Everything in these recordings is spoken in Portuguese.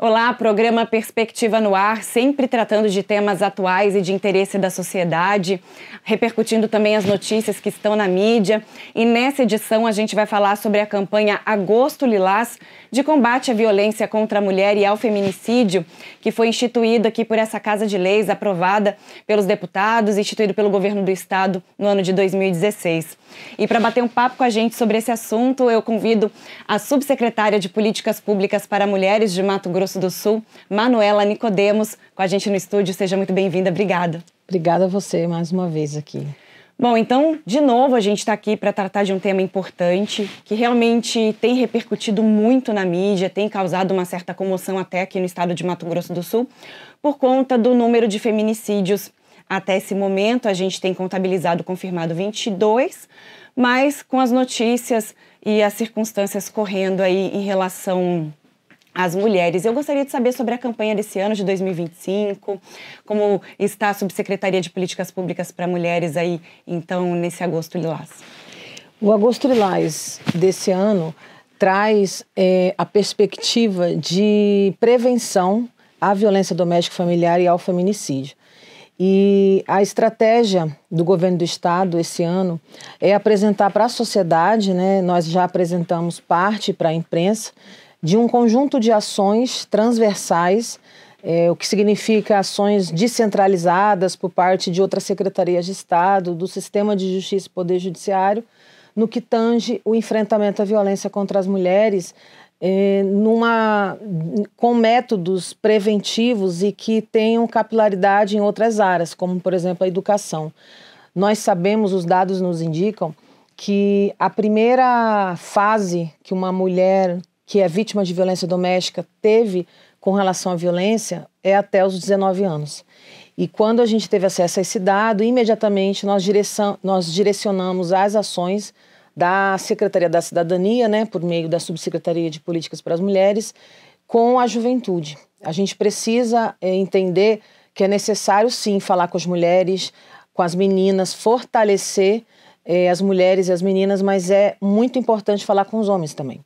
Olá, programa Perspectiva no Ar, sempre tratando de temas atuais e de interesse da sociedade, repercutindo também as notícias que estão na mídia. E nessa edição a gente vai falar sobre a campanha Agosto Lilás de combate à violência contra a mulher e ao feminicídio, que foi instituída aqui por essa Casa de Leis, aprovada pelos deputados, instituído pelo governo do estado no ano de 2016. E para bater um papo com a gente sobre esse assunto, eu convido a subsecretária de Políticas Públicas para Mulheres de Mato Grosso do Sul, Manuela Nicodemos, com a gente no estúdio. Seja muito bem-vinda. Obrigada. Obrigada a você mais uma vez aqui. Bom, então, de novo, a gente está aqui para tratar de um tema importante, que realmente tem repercutido muito na mídia, tem causado uma certa comoção até aqui no estado de Mato Grosso do Sul, por conta do número de feminicídios. Até esse momento, a gente tem contabilizado, confirmado 22, mas com as notícias e as circunstâncias correndo aí em relação às mulheres. Eu gostaria de saber sobre a campanha desse ano de 2025, como está a Subsecretaria de Políticas Públicas para Mulheres aí, então, nesse Agosto Lilás. O Agosto Lilás desse ano traz a perspectiva de prevenção à violência doméstica e familiar e ao feminicídio. E a estratégia do governo do estado esse ano é apresentar para a sociedade, né, nós já apresentamos parte para a imprensa, de um conjunto de ações transversais, o que significa ações descentralizadas por parte de outras secretarias de Estado, do Sistema de Justiça e Poder Judiciário, no que tange o enfrentamento à violência contra as mulheres, com métodos preventivos e que tenham capilaridade em outras áreas, como, por exemplo, a educação. Nós sabemos, os dados nos indicam, que a primeira fase que uma mulher que é vítima de violência doméstica teve com relação à violência é até os 19 anos. E quando a gente teve acesso a esse dado, imediatamente nós direcionamos as ações da Secretaria da Cidadania, né, por meio da Subsecretaria de Políticas para as Mulheres, com a juventude. A gente precisa entender que é necessário, sim, falar com as mulheres, com as meninas, fortalecer as mulheres e as meninas, mas é muito importante falar com os homens também,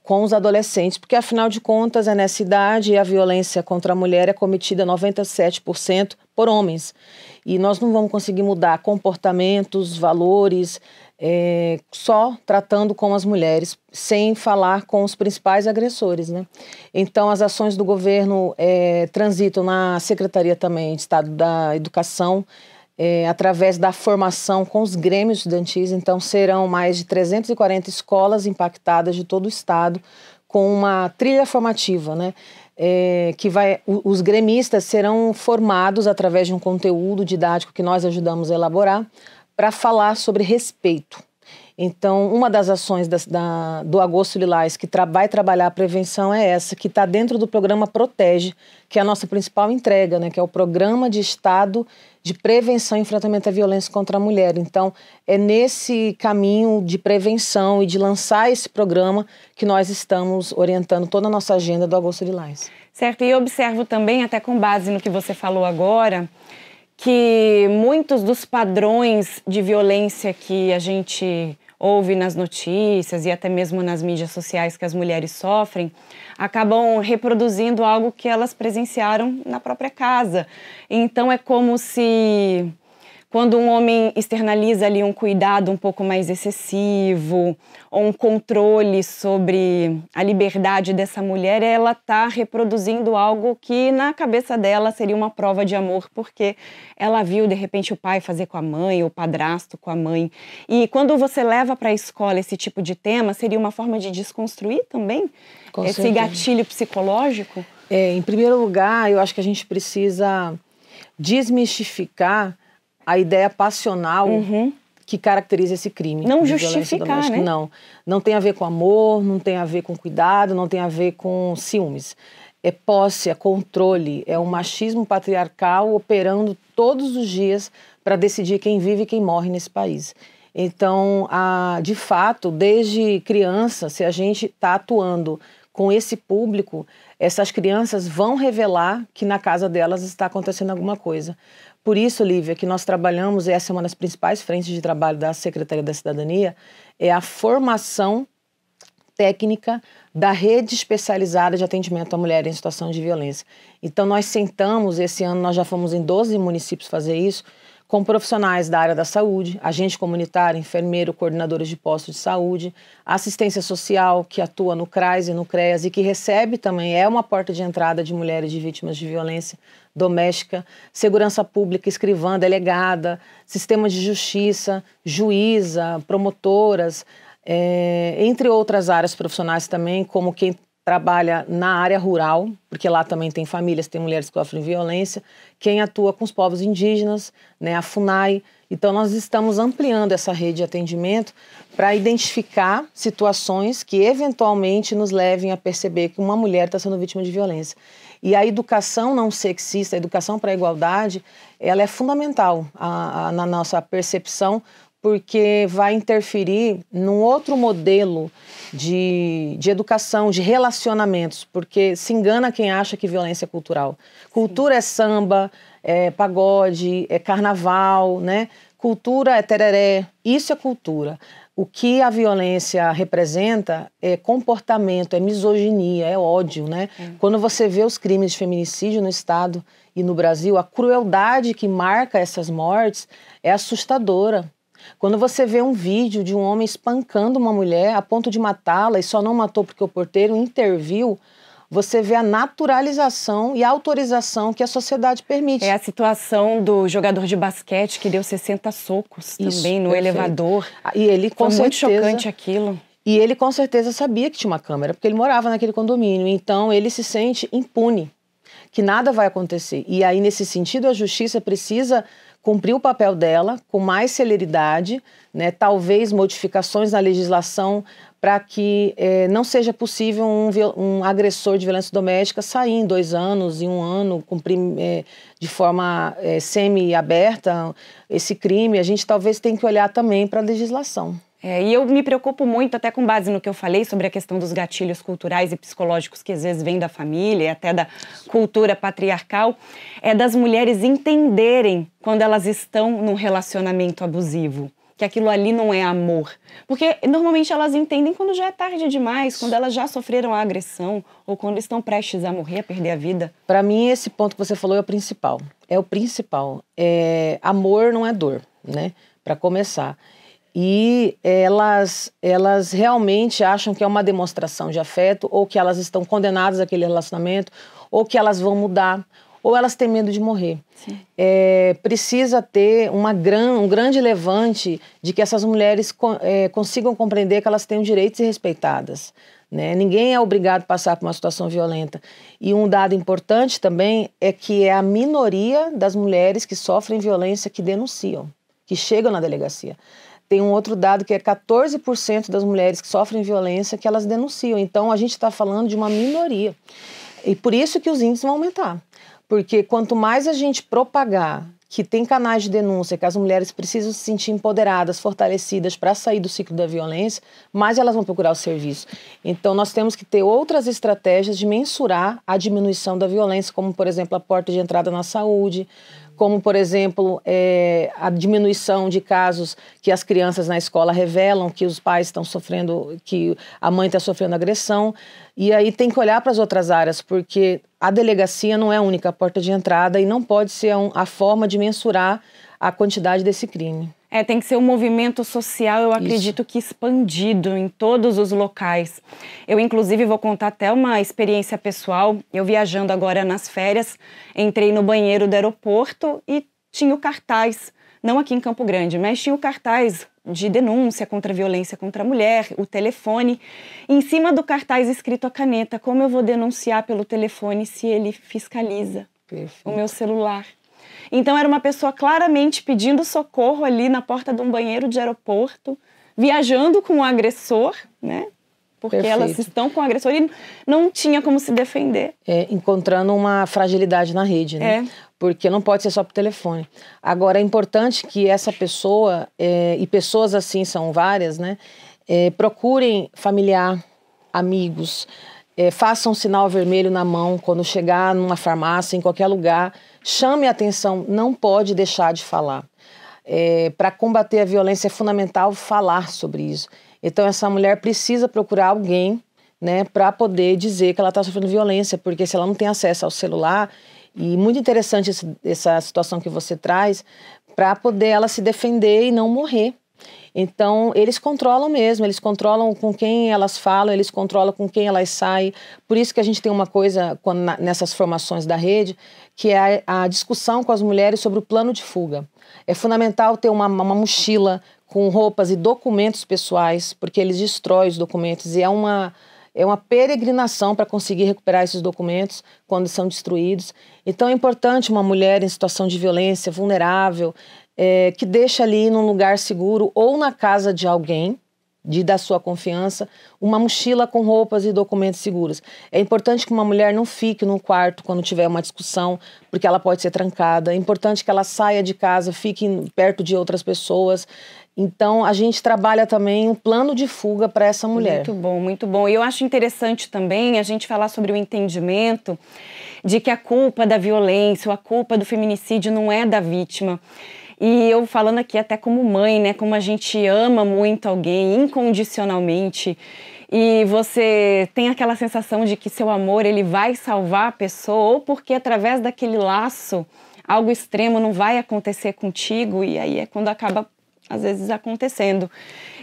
com os adolescentes, porque afinal de contas é nessa idade a violência contra a mulher é cometida 97% por homens. E nós não vamos conseguir mudar comportamentos, valores, só tratando com as mulheres, sem falar com os principais agressores, né? Então as ações do governo transitam na Secretaria também de Estado da Educação, através da formação com os grêmios estudantis. Então serão mais de 340 escolas impactadas de todo o estado com uma trilha formativa, né? Os gremistas serão formados através de um conteúdo didático que nós ajudamos a elaborar para falar sobre respeito. Então, uma das ações do Agosto Lilás que vai trabalhar a prevenção é essa, que está dentro do programa Protege, que é a nossa principal entrega, né, que é o Programa de Estado de Prevenção e Enfrentamento à Violência contra a Mulher. Então, é nesse caminho de prevenção e de lançar esse programa que nós estamos orientando toda a nossa agenda do Agosto Lilás. Certo, e eu observo também, até com base no que você falou agora, que muitos dos padrões de violência que a gente ouve nas notícias e até mesmo nas mídias sociais que as mulheres sofrem, acabam reproduzindo algo que elas presenciaram na própria casa. Então é como se, quando um homem externaliza ali um cuidado um pouco mais excessivo, ou um controle sobre a liberdade dessa mulher, ela está reproduzindo algo que na cabeça dela seria uma prova de amor, porque ela viu de repente o pai fazer com a mãe, ou o padrasto com a mãe. E quando você leva para a escola esse tipo de tema, seria uma forma de desconstruir também esse gatilho psicológico? Em primeiro lugar, eu acho que a gente precisa desmistificar a ideia passional que caracteriza esse crime. Não justificar, né? Não tem a ver com amor, não tem a ver com cuidado, não tem a ver com ciúmes. É posse, é controle, é o machismo patriarcal operando todos os dias para decidir quem vive e quem morre nesse país. Então, de fato, desde criança, se a gente está atuando com esse público, essas crianças vão revelar que na casa delas está acontecendo alguma coisa. Por isso, Lívia, que nós trabalhamos, e essa é uma das principais frentes de trabalho da Secretaria da Cidadania, é a formação técnica da rede especializada de atendimento à mulher em situação de violência. Então nós sentamos, esse ano nós já fomos em 12 municípios fazer isso, com profissionais da área da saúde, agente comunitário, enfermeiro, coordenadores de postos de saúde, assistência social que atua no CRAS e no CREAS e que recebe também, é uma porta de entrada de mulheres de vítimas de violência doméstica, segurança pública, escrivã, delegada, sistema de justiça, juíza, promotoras, entre outras áreas profissionais também, como quem trabalha na área rural, porque lá também tem famílias, tem mulheres que sofrem violência, quem atua com os povos indígenas, né, a FUNAI. Então nós estamos ampliando essa rede de atendimento para identificar situações que eventualmente nos levem a perceber que uma mulher está sendo vítima de violência. E a educação não sexista, a educação para a igualdade, ela é fundamental na nossa percepção, porque vai interferir num outro modelo de educação, de relacionamentos, porque se engana quem acha que violência é cultural. Cultura é samba, é pagode, é carnaval, né? Cultura é tereré, isso é cultura. O que a violência representa é comportamento, é misoginia, é ódio, né? Quando você vê os crimes de feminicídio no Estado e no Brasil, a crueldade que marca essas mortes é assustadora. Quando você vê um vídeo de um homem espancando uma mulher a ponto de matá-la e só não matou porque o porteiro interviu, você vê a naturalização e a autorização que a sociedade permite. É a situação do jogador de basquete que deu 60 socos também no elevador. E ele, com certeza, muito chocante aquilo. E ele com certeza sabia que tinha uma câmera, porque ele morava naquele condomínio. Então ele se sente impune, que nada vai acontecer. E aí, nesse sentido, a justiça precisa cumprir o papel dela com mais celeridade, né? Talvez modificações na legislação para que não seja possível um agressor de violência doméstica sair em 2 anos, em 1 ano, cumprir de forma semi-aberta esse crime. A gente talvez tenha que olhar também para a legislação. E eu me preocupo muito, até com base no que eu falei sobre a questão dos gatilhos culturais e psicológicos que às vezes vêm da família e até da cultura patriarcal, das mulheres entenderem quando elas estão num relacionamento abusivo, que aquilo ali não é amor. Porque normalmente elas entendem quando já é tarde demais, quando elas já sofreram a agressão ou quando estão prestes a morrer, a perder a vida. Para mim, esse ponto que você falou é o principal. É o principal. Amor não é dor, né? Para começar. E elas realmente acham que é uma demonstração de afeto, ou que elas estão condenadas àquele relacionamento, ou que elas vão mudar, ou elas têm medo de morrer. Precisa ter um grande levante de que essas mulheres consigam compreender que elas têm direitos e respeitadas, né? Ninguém é obrigado a passar por uma situação violenta. E um dado importante também é que é a minoria das mulheres que sofrem violência que denunciam, que chegam na delegacia. Tem um outro dado que é 14% das mulheres que sofrem violência que elas denunciam. Então, a gente está falando de uma minoria. E por isso que os índices vão aumentar. Porque quanto mais a gente propagar que tem canais de denúncia, que as mulheres precisam se sentir empoderadas, fortalecidas para sair do ciclo da violência, mais elas vão procurar o serviço. Então, nós temos que ter outras estratégias de mensurar a diminuição da violência, como, por exemplo, a porta de entrada na saúde, como, por exemplo, a diminuição de casos que as crianças na escola revelam que os pais estão sofrendo, que a mãe está sofrendo agressão. E aí tem que olhar para as outras áreas, porque a delegacia não é a única porta de entrada e não pode ser a forma de mensurar a quantidade desse crime. Tem que ser um movimento social, eu acredito que expandido em todos os locais. Eu, inclusive, vou contar até uma experiência pessoal. Eu viajando agora nas férias, entrei no banheiro do aeroporto e tinha o cartaz, não aqui em Campo Grande, mas tinha o cartaz de denúncia contra a violência contra a mulher, o telefone. Em cima do cartaz escrito a caneta, como eu vou denunciar pelo telefone se ele fiscaliza o meu celular? Então era uma pessoa claramente pedindo socorro ali na porta de um banheiro de aeroporto, viajando com o agressor, né? Porque elas estão com o agressor e não tinha como se defender. Encontrando uma fragilidade na rede, né? Porque não pode ser só por telefone. Agora, é importante que essa pessoa, e pessoas assim são várias, né? Procurem familiar, amigos, façam um sinal vermelho na mão quando chegar numa farmácia, em qualquer lugar. Chame a atenção, não pode deixar de falar. Para combater a violência é fundamental falar sobre isso. Então essa mulher precisa procurar alguém, né, para poder dizer que ela está sofrendo violência, porque se ela não tem acesso ao celular, e muito interessante essa situação que você traz, para poder ela se defender e não morrer. Então, eles controlam mesmo, eles controlam com quem elas falam, eles controlam com quem elas saem. Por isso que a gente tem uma coisa nessas formações da rede, que é a discussão com as mulheres sobre o plano de fuga. É fundamental ter uma mochila com roupas e documentos pessoais, porque eles destroem os documentos e é uma peregrinação para conseguir recuperar esses documentos quando são destruídos. Então é importante uma mulher em situação de violência, vulnerável, que deixa ali num lugar seguro ou na casa de alguém, da sua confiança, uma mochila com roupas e documentos seguros. É importante que uma mulher não fique no quarto quando tiver uma discussão, porque ela pode ser trancada. É importante que ela saia de casa, fique perto de outras pessoas. Então, a gente trabalha também um plano de fuga para essa mulher. Muito bom, muito bom. E eu acho interessante também a gente falar sobre o entendimento de que a culpa da violência ou a culpa do feminicídio não é da vítima. E eu falando aqui até como mãe, né, como a gente ama muito alguém incondicionalmente e você tem aquela sensação de que seu amor ele vai salvar a pessoa ou porque através daquele laço algo extremo não vai acontecer contigo e aí é quando acaba às vezes acontecendo.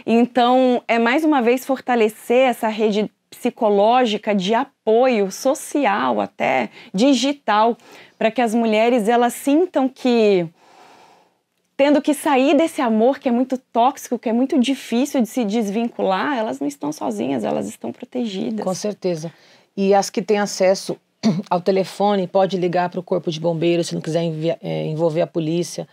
Então é mais uma vez fortalecer essa rede psicológica de apoio social até digital para que as mulheres elas sintam que tendo que sair desse amor que é muito tóxico, que é muito difícil de se desvincular, elas não estão sozinhas, elas estão protegidas. Com certeza. E as que têm acesso ao telefone, pode ligar para o Corpo de Bombeiros, se não quiser envolver a polícia,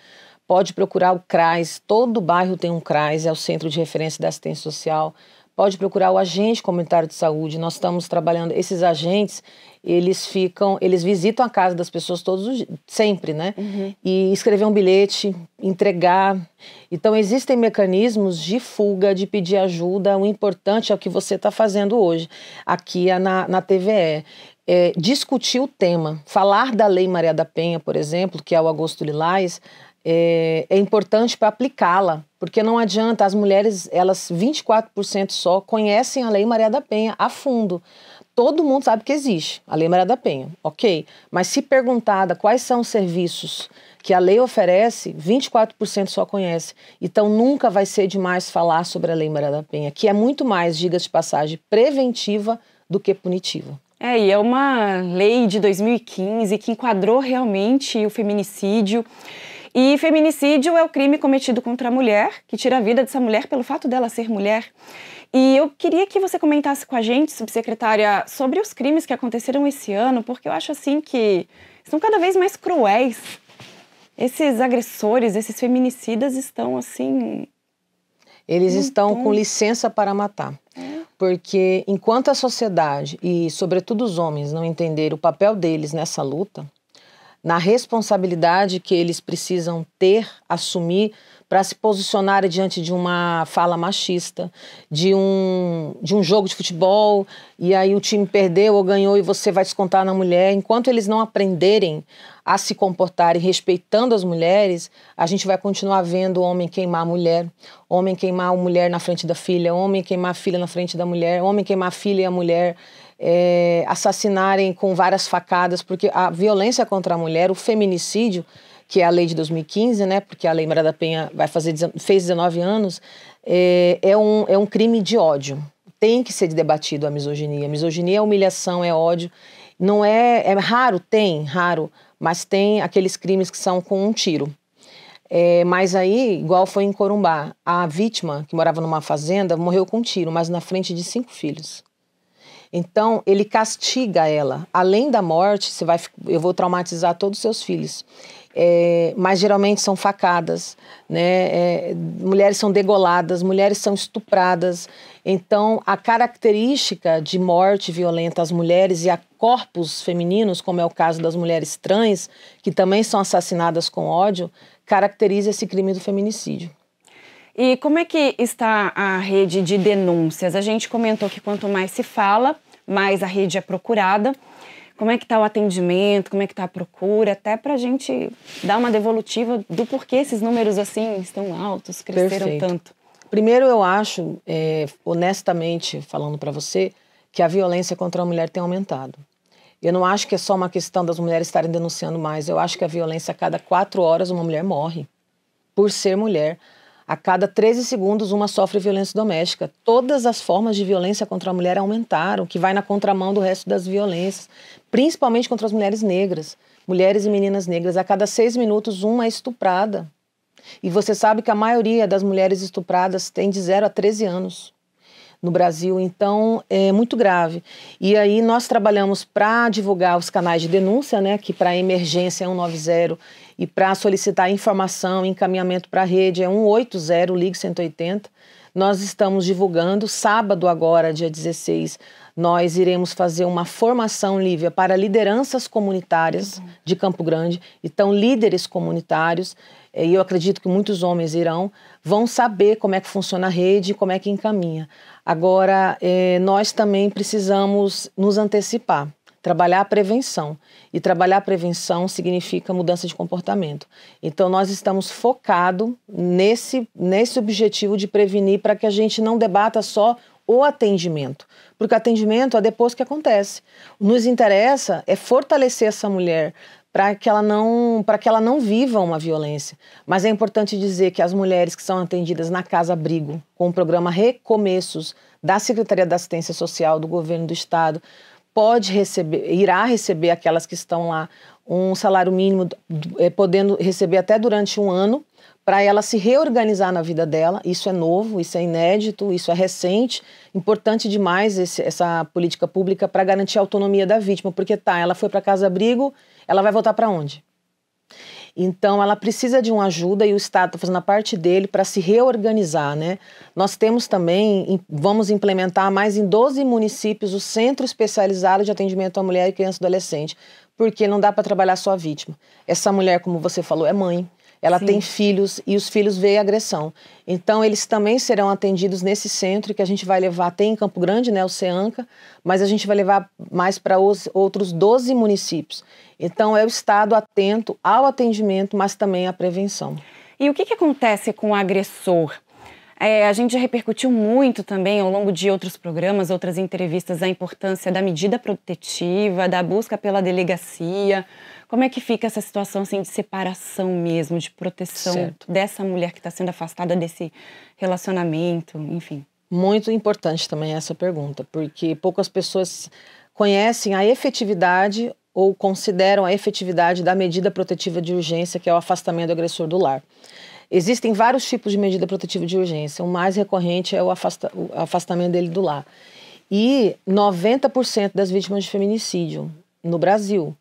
pode procurar o CRAS, todo bairro tem um CRAS, é o Centro de Referência da Assistência Social, pode procurar o agente comunitário de saúde, nós estamos trabalhando, esses agentes, eles visitam a casa das pessoas sempre, né? Uhum. E escrever um bilhete, entregar. Então, existem mecanismos de fuga, de pedir ajuda. O importante é o que você está fazendo hoje, aqui na TVE. Discutir o tema, falar da Lei Maria da Penha, por exemplo, que é o Agosto Lilás, é importante para aplicá-la, porque não adianta, as mulheres, elas 24% só conhecem a Lei Maria da Penha a fundo. Todo mundo sabe que existe a Lei Maria da Penha, ok? Mas se perguntada quais são os serviços que a lei oferece, 24% só conhece. Então nunca vai ser demais falar sobre a Lei Maria da Penha, que é muito mais, diga-se de passagem, preventiva do que punitiva. E é uma lei de 2015 que enquadrou realmente o feminicídio. E feminicídio é o crime cometido contra a mulher, que tira a vida dessa mulher pelo fato dela ser mulher. E eu queria que você comentasse com a gente, subsecretária, sobre os crimes que aconteceram esse ano, porque eu acho assim que estão cada vez mais cruéis. Esses agressores, esses feminicidas estão assim... Eles estão com licença para matar. Porque enquanto a sociedade, e sobretudo os homens, não entenderem o papel deles nessa luta, na responsabilidade que eles precisam assumir para se posicionar diante de uma fala machista, de um jogo de futebol, e aí o time perdeu ou ganhou e você vai descontar na mulher. Enquanto eles não aprenderem a se comportarem respeitando as mulheres, a gente vai continuar vendo o homem queimar a mulher, homem queimar a mulher na frente da filha, homem queimar a filha na frente da mulher, homem queimar a filha e a mulher, assassinarem com várias facadas, porque a violência contra a mulher, o feminicídio, que é a lei de 2015, né, porque a Lei Maria da Penha fez 19 anos, é um crime de ódio. Tem que ser debatido a misoginia. Misoginia é humilhação, é ódio. Não é raro, raro, mas tem aqueles crimes que são com um tiro. Mas aí, igual foi em Corumbá, a vítima, que morava numa fazenda, morreu com um tiro, mas na frente de 5 filhos. Então, ele castiga ela. Além da morte, eu vou traumatizar todos os seus filhos. Mas geralmente são facadas, né? Mulheres são degoladas, mulheres são estupradas. Então, a característica de morte violenta às mulheres e a corpos femininos, como é o caso das mulheres trans, que também são assassinadas com ódio, caracteriza esse crime do feminicídio. E como é que está a rede de denúncias? A gente comentou que quanto mais se fala, mais a rede é procurada. Como é que está o atendimento, como é que está a procura, até para a gente dar uma devolutiva do porquê esses números assim estão altos, cresceram tanto. Primeiro eu acho, honestamente falando para você, que a violência contra a mulher tem aumentado. Eu não acho que é só uma questão das mulheres estarem denunciando mais, eu acho que a violência, a cada 4 horas uma mulher morre, por ser mulher. A cada 13 segundos uma sofre violência doméstica. Todas as formas de violência contra a mulher aumentaram, que vai na contramão do resto das violências, principalmente contra as mulheres negras, mulheres e meninas negras. A cada 6 minutos uma é estuprada. E você sabe que a maioria das mulheres estupradas tem de 0 a 13 anos no Brasil, então é muito grave. E aí nós trabalhamos para divulgar os canais de denúncia, né, que para emergência é 190 e para solicitar informação, encaminhamento para a rede é 180, Ligue 180. Nós estamos divulgando, sábado agora, dia 16, nós iremos fazer uma formação, Lívia, para lideranças comunitárias de Campo Grande. Então, líderes comunitários, e eu acredito que muitos homens vão saber como é que funciona a rede e como é que encaminha. Agora, nós também precisamos nos antecipar, trabalhar a prevenção. E trabalhar a prevenção significa mudança de comportamento. Então, nós estamos focados nesse objetivo de prevenir para que a gente não debata só o atendimento. Porque o atendimento é depois que acontece. Nos interessa é fortalecer essa mulher para que ela não viva uma violência. Mas é importante dizer que as mulheres que são atendidas na Casa Abrigo, com o programa Recomeços da Secretaria da Assistência Social do Governo do Estado, irá receber aquelas que estão lá um salário mínimo, podendo receber até durante 1 ano, para ela se reorganizar na vida dela. Isso é novo, isso é inédito, isso é recente. Importante demais essa política pública para garantir a autonomia da vítima, porque ela foi para Casa Abrigo, ela vai voltar para onde? Então, ela precisa de uma ajuda e o Estado está fazendo a parte dele para se reorganizar, né? Nós temos também, vamos implementar mais em 12 municípios o Centro Especializado de Atendimento à Mulher e Criança e Adolescente, porque não dá para trabalhar só a vítima. Essa mulher, como você falou, é mãe. Ela Sim. tem filhos e os filhos veem agressão. Então, eles também serão atendidos nesse centro que a gente vai levar, tem em Campo Grande, né, o CEANCA, mas a gente vai levar mais para os outros 12 municípios. Então, é o Estado atento ao atendimento, mas também à prevenção. E o que acontece com o agressor? A gente já repercutiu muito também ao longo de outros programas, outras entrevistas, a importância da medida protetiva, da busca pela delegacia. Como é que fica essa situação assim, de separação mesmo, de proteção dessa mulher que está sendo afastada desse relacionamento, enfim? Muito importante também essa pergunta, porque poucas pessoas conhecem a efetividade ou consideram a efetividade da medida protetiva de urgência, que é o afastamento do agressor do lar. Existem vários tipos de medida protetiva de urgência. O mais recorrente é o afastamento dele do lar. E 90% das vítimas de feminicídio no Brasil,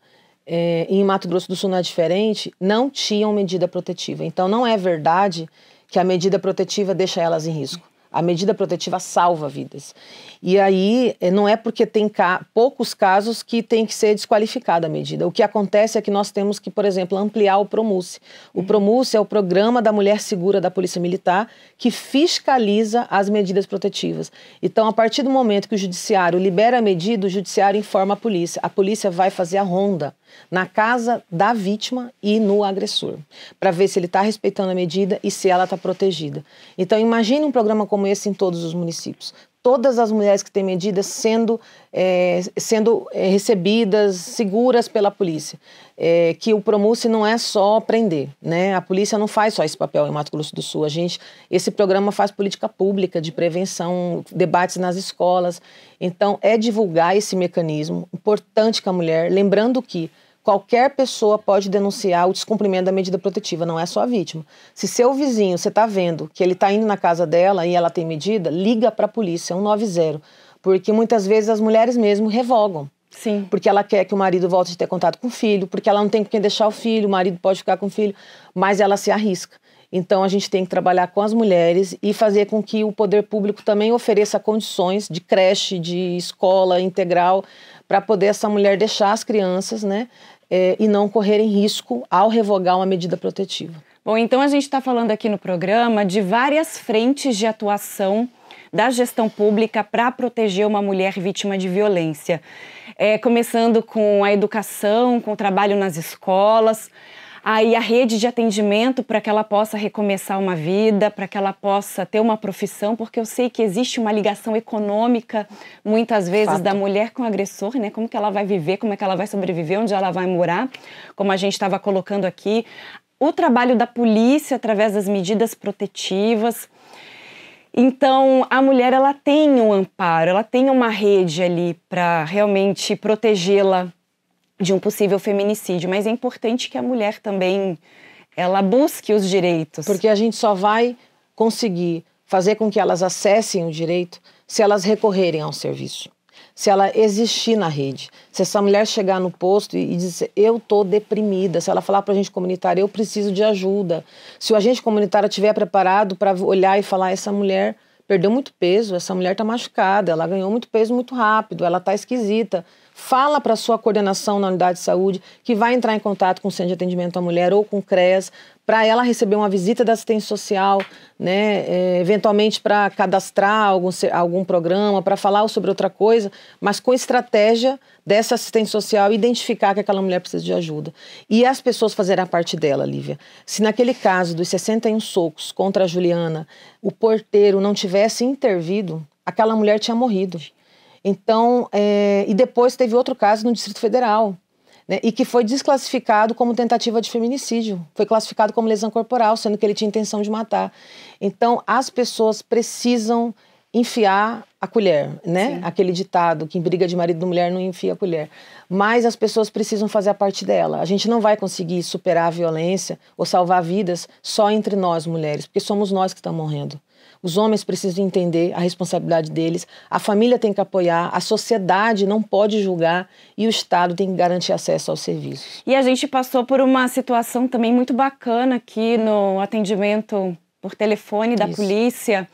em Mato Grosso do Sul não é diferente, não tinham medida protetiva. Então não é verdade que a medida protetiva deixa elas em risco. A medida protetiva salva vidas. E aí, não é porque tem poucos casos que tem que ser desqualificada a medida. O que acontece é que nós temos que, por exemplo, ampliar o PROMUSSE. O PROMUSSE é o Programa da Mulher Segura da Polícia Militar, que fiscaliza as medidas protetivas. Então, a partir do momento que o judiciário libera a medida, o judiciário informa a polícia. A polícia vai fazer a ronda na casa da vítima e no agressor, para ver se ele está respeitando a medida e se ela está protegida. Então, imagine um programa como esse em todos os municípios. Todas as mulheres que têm medidas sendo recebidas, seguras pela polícia. Que o PROMUSSE não é só prender, né? A polícia não faz só esse papel em Mato Grosso do Sul. Esse programa faz política pública de prevenção, debates nas escolas. Então, é divulgar esse mecanismo importante com a mulher, lembrando que qualquer pessoa pode denunciar o descumprimento da medida protetiva, não é só a vítima. Se seu vizinho, você está vendo que ele está indo na casa dela e ela tem medida, liga para a polícia, 190, porque muitas vezes as mulheres mesmo revogam. Sim. Porque ela quer que o marido volte a ter contato com o filho, porque ela não tem com quem deixar o filho, o marido pode ficar com o filho, mas ela se arrisca. Então, a gente tem que trabalhar com as mulheres e fazer com que o poder público também ofereça condições de creche, de escola integral, para poder essa mulher deixar as crianças, né, e não correrem risco ao revogar uma medida protetiva. Bom, então a gente está falando aqui no programa de várias frentes de atuação da gestão pública para proteger uma mulher vítima de violência. Começando com a educação, com o trabalho nas escolas. aí a rede de atendimento para que ela possa recomeçar uma vida, para que ela possa ter uma profissão, porque eu sei que existe uma ligação econômica, muitas vezes, Fato. da mulher com o agressor, né? Como que ela vai viver, como é que ela vai sobreviver, onde ela vai morar, como a gente estava colocando aqui. O trabalho da polícia através das medidas protetivas. Então, a mulher, ela tem um amparo, ela tem uma rede ali para realmente protegê-la de um possível feminicídio, mas é importante que a mulher também, ela busque os direitos. Porque a gente só vai conseguir fazer com que elas acessem o direito se elas recorrerem ao serviço, se ela existir na rede. Se essa mulher chegar no posto e dizer, eu estou deprimida, se ela falar para o agente comunitário, eu preciso de ajuda. Se o agente comunitário estiver preparado para olhar e falar, essa mulher perdeu muito peso, essa mulher está machucada, ela ganhou muito peso muito rápido, ela está esquisita. Fala para a sua coordenação na unidade de saúde que vai entrar em contato com o centro de atendimento à mulher ou com o CREAS para ela receber uma visita da assistência social, né, eventualmente para cadastrar algum programa, para falar sobre outra coisa, mas com estratégia dessa assistente social identificar que aquela mulher precisa de ajuda. E as pessoas fazerem a parte dela, Lívia. Se naquele caso dos 61 socos contra a Juliana, o porteiro não tivesse intervido, aquela mulher tinha morrido. Então, e depois teve outro caso no Distrito Federal, né, e que foi desclassificado como tentativa de feminicídio. Foi classificado como lesão corporal, sendo que ele tinha intenção de matar. Então, as pessoas precisam enfiar a colher, né? Sim. Aquele ditado que em briga de marido e mulher não enfia a colher. Mas as pessoas precisam fazer a parte dela. A gente não vai conseguir superar a violência ou salvar vidas só entre nós, mulheres, porque somos nós que estamos morrendo. Os homens precisam entender a responsabilidade deles, a família tem que apoiar, a sociedade não pode julgar e o Estado tem que garantir acesso aos serviços. E a gente passou por uma situação também muito bacana aqui no atendimento por telefone da polícia,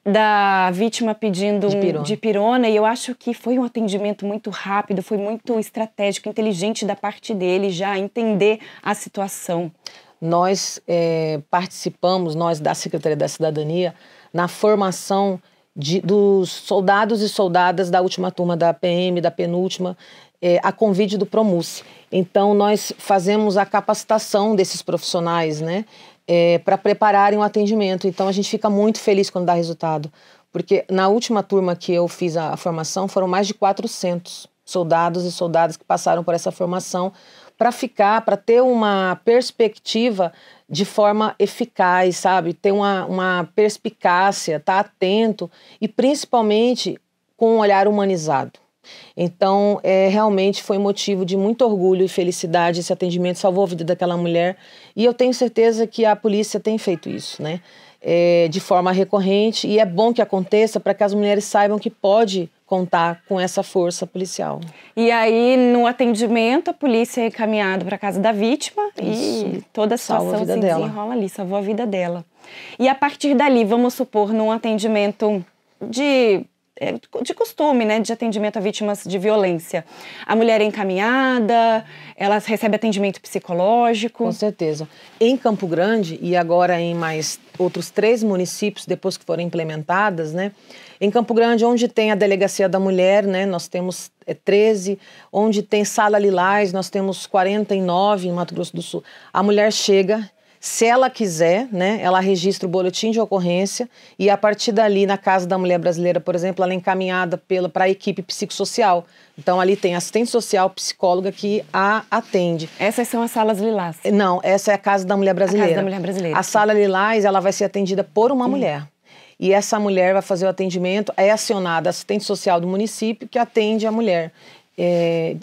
da vítima pedindo de pirona, e eu acho que foi um atendimento muito rápido, foi muito estratégico, inteligente da parte dele já entender a situação. Nós participamos, nós da Secretaria da Cidadania, na formação dos soldados e soldadas da última turma da PM, da penúltima, a convite do Promuce. Então, nós fazemos a capacitação desses profissionais, né, para prepararem o atendimento. Então, a gente fica muito feliz quando dá resultado, porque na última turma que eu fiz a formação, foram mais de 400 soldados e soldadas que passaram por essa formação, para ter uma perspectiva de forma eficaz, sabe? Ter uma perspicácia, estar atento e principalmente com um olhar humanizado. Então, realmente foi motivo de muito orgulho e felicidade. Esse atendimento salvou a vida daquela mulher e eu tenho certeza que a polícia tem feito isso, né? De forma recorrente, e é bom que aconteça para que as mulheres saibam que pode contar com essa força policial. E aí, no atendimento, a polícia é encaminhada para a casa da vítima. Isso. E toda a situação se desenrola ali, salvou a vida dela. E a partir dali, vamos supor, num atendimento de costume, né, de atendimento a vítimas de violência. A mulher é encaminhada, ela recebe atendimento psicológico. Com certeza. Em Campo Grande, e agora em mais outros 3 municípios, depois que foram implementadas, né, em Campo Grande, onde tem a Delegacia da Mulher, né, nós temos 13, onde tem Sala Lilás, nós temos 49 em Mato Grosso do Sul. A mulher chega, se ela quiser, né, ela registra o boletim de ocorrência e a partir dali, na Casa da Mulher Brasileira, por exemplo, ela é encaminhada para a equipe psicossocial. Então, ali tem assistente social, psicóloga que a atende. Essas são as salas Lilás? Não, essa é a Casa da Mulher Brasileira. A Casa da Mulher Brasileira. A Sala Lilás, ela vai ser atendida por uma mulher. E essa mulher vai fazer o atendimento, é acionada a assistente social do município que atende a mulher.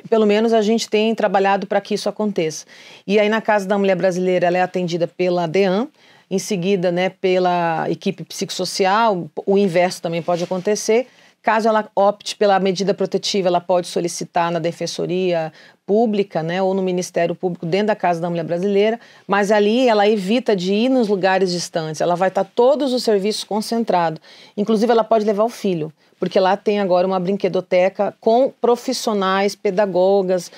Pelo menos a gente tem trabalhado para que isso aconteça. E aí na Casa da Mulher Brasileira ela é atendida pela DEAN, em seguida, né, pela equipe psicossocial, o inverso também pode acontecer. Caso ela opte pela medida protetiva, ela pode solicitar na Defensoria Pública, né, ou no Ministério Público dentro da Casa da Mulher Brasileira, mas ali ela evita de ir nos lugares distantes, ela vai estar todos os serviços concentrados. Inclusive ela pode levar o filho, porque lá tem agora uma brinquedoteca com profissionais, pedagogas,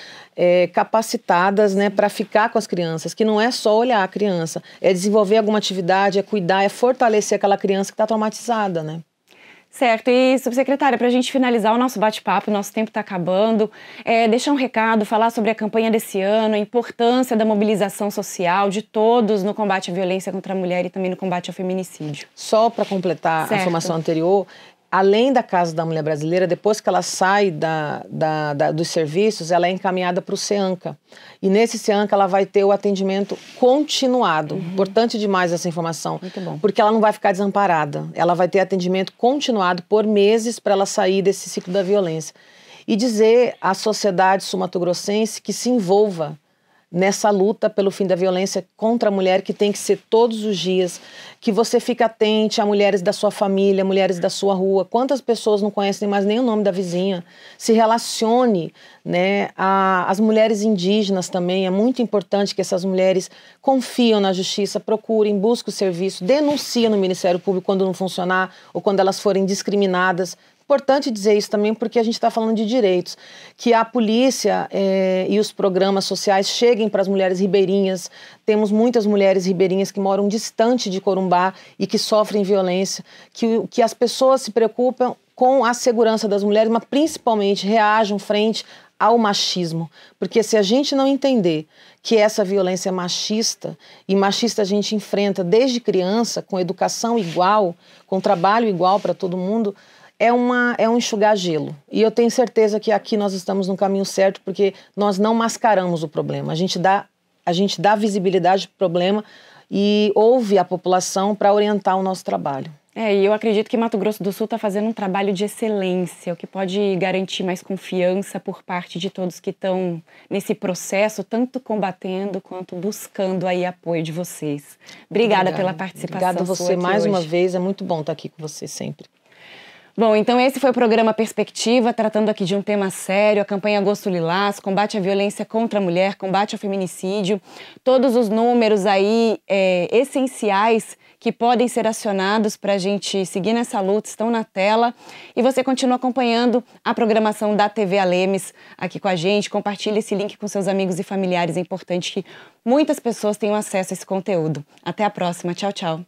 capacitadas, né, para ficar com as crianças, que não é só olhar a criança, é desenvolver alguma atividade, é cuidar, é fortalecer aquela criança que está traumatizada, né? Certo, e subsecretária, para a gente finalizar o nosso bate-papo, nosso tempo está acabando, deixar um recado, falar sobre a campanha desse ano, a importância da mobilização social de todos no combate à violência contra a mulher e também no combate ao feminicídio. Só para completar a informação anterior, além da Casa da Mulher Brasileira, depois que ela sai dos serviços, ela é encaminhada para o SEANCA. E nesse SEANCA ela vai ter o atendimento continuado. Importante demais essa informação. Muito bom. Porque ela não vai ficar desamparada. Ela vai ter atendimento continuado por meses para ela sair desse ciclo da violência. E dizer à sociedade sul-mato-grossense que se envolva nessa luta pelo fim da violência contra a mulher, que tem que ser todos os dias, que você fique atente a mulheres da sua família, mulheres da sua rua. Quantas pessoas não conhecem mais nem o nome da vizinha? Se relacione, né, as mulheres indígenas também. É muito importante que essas mulheres confiam na justiça, procurem, busquem o serviço, denunciem no Ministério Público quando não funcionar ou quando elas forem discriminadas. Importante dizer isso também porque a gente está falando de direitos, que a polícia e os programas sociais cheguem para as mulheres ribeirinhas. Temos muitas mulheres ribeirinhas que moram distante de Corumbá e que sofrem violência, que as pessoas se preocupam com a segurança das mulheres, mas principalmente reajam frente ao machismo, porque se a gente não entender que essa violência é machista, e machista a gente enfrenta desde criança, com educação igual, com trabalho igual para todo mundo, é um enxugar gelo. E eu tenho certeza que aqui nós estamos no caminho certo, porque nós não mascaramos o problema. A gente dá visibilidade para o problema e ouve a população para orientar o nosso trabalho. E eu acredito que Mato Grosso do Sul está fazendo um trabalho de excelência, o que pode garantir mais confiança por parte de todos que estão nesse processo, tanto combatendo quanto buscando aí apoio de vocês. Obrigada pela participação. Obrigada a você mais uma vez, é muito bom estar aqui com você sempre. Bom, então esse foi o programa Perspectiva, tratando aqui de um tema sério, a campanha Agosto Lilás, combate à violência contra a mulher, combate ao feminicídio, todos os números aí essenciais que podem ser acionados para a gente seguir nessa luta estão na tela. E você continua acompanhando a programação da TV Alemes aqui com a gente. Compartilhe esse link com seus amigos e familiares. É importante que muitas pessoas tenham acesso a esse conteúdo. Até a próxima. Tchau, tchau.